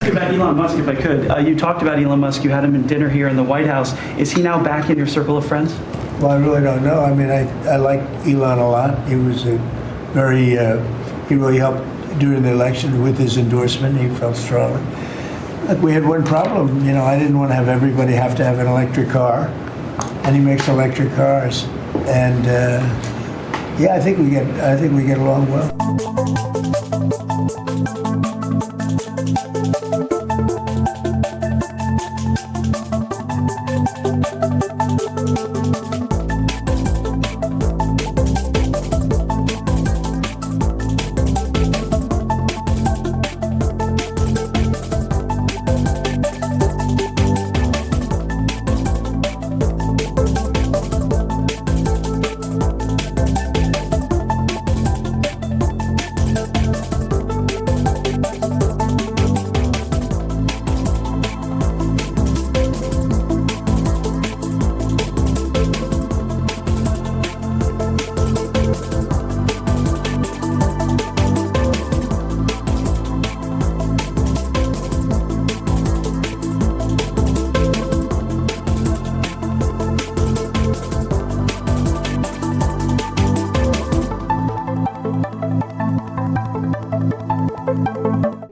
About Elon Musk, if I could. You talked about Elon Musk. You had him in dinner here in the White House. Is he now back in your circle of friends? Well, I really don't know. I mean, I like Elon a lot. He was he really helped during the election with his endorsement. He felt strongly. Look, we had one problem. You know, I didn't want to have everybody have to have an electric car, and he makes electric cars. And yeah, I think we get along well.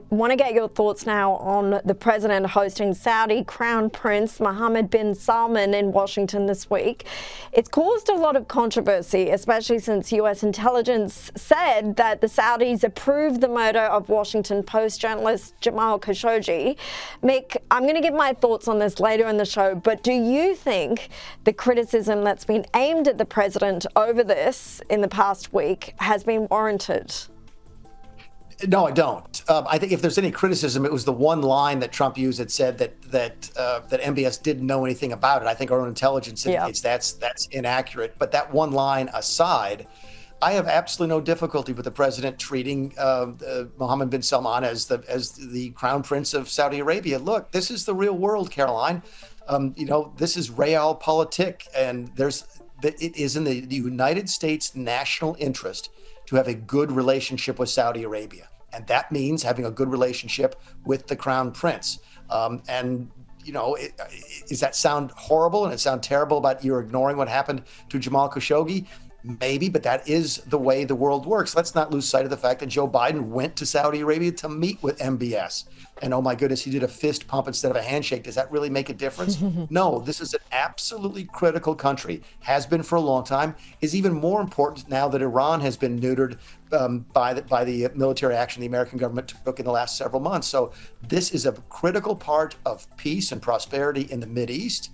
Want to get your thoughts now on the president hosting Saudi Crown Prince Mohammed bin Salman in Washington this week. It's caused a lot of controversy, especially since US intelligence said that the Saudis approved the murder of Washington Post journalist Jamal Khashoggi. Mick, I'm going to give my thoughts on this later in the show, but do you think the criticism that's been aimed at the president over this in the past week has been warranted? No, I don't. I think if there's any criticism, it was the one line that Trump used that said that MBS didn't know anything about it. I think our own intelligence indicates that's inaccurate. But that one line aside, I have absolutely no difficulty with the president treating Mohammed bin Salman as the crown prince of Saudi Arabia. Look, this is the real world, Caroline. This is realpolitik, and it is in the United States national interest to have a good relationship with Saudi Arabia. And that means having a good relationship with the crown prince. Does that sound horrible and it sound terrible about you're ignoring what happened to Jamal Khashoggi? Maybe, but that is the way the world works. Let's not lose sight of the fact that Joe Biden went to Saudi Arabia to meet with MBS. And oh my goodness, he did a fist pump instead of a handshake. Does that really make a difference? No, this is an absolutely critical country, has been for a long time, is even more important now that Iran has been neutered by the military action the American government took in the last several months. So this is a critical part of peace and prosperity in the Mideast.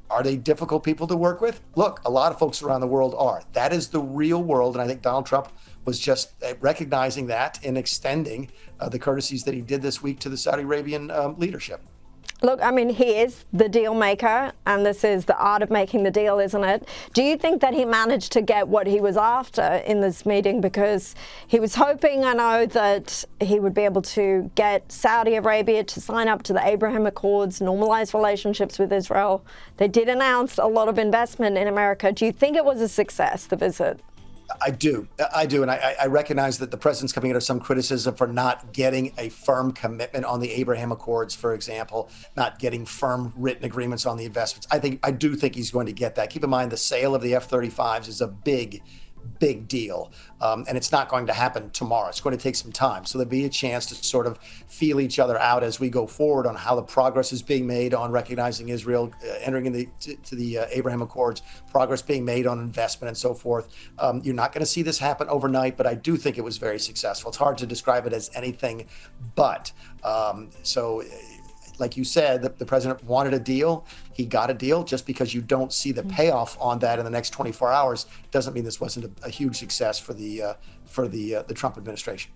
Are they difficult people to work with? Look, a lot of folks around the world are. That is the real world. And I think Donald Trump was just recognizing that and extending the courtesies that he did this week to the Saudi Arabian leadership. Look, I mean, he is the deal maker, and this is the art of making the deal, isn't it? Do you think that he managed to get what he was after in this meeting? Because he was hoping, I know, that he would be able to get Saudi Arabia to sign up to the Abraham Accords, normalize relationships with Israel. They did announce a lot of investment in America. Do you think it was a success, the visit? I do. And I recognize that the president's coming under some criticism for not getting a firm commitment on the Abraham Accords, for example, not getting firm written agreements on the investments. I do think he's going to get that. Keep in mind, the sale of the F-35s is a big deal. And it's not going to happen tomorrow. It's going to take some time. So there'll be a chance to sort of feel each other out as we go forward on how the progress is being made on recognizing Israel, entering into the Abraham Accords, progress being made on investment and so forth. You're not going to see this happen overnight, but I do think it was very successful. It's hard to describe it as anything but. Like you said, the president wanted a deal. He got a deal. Just because you don't see the payoff on that in the next 24 hours doesn't mean this wasn't a huge success for the Trump administration.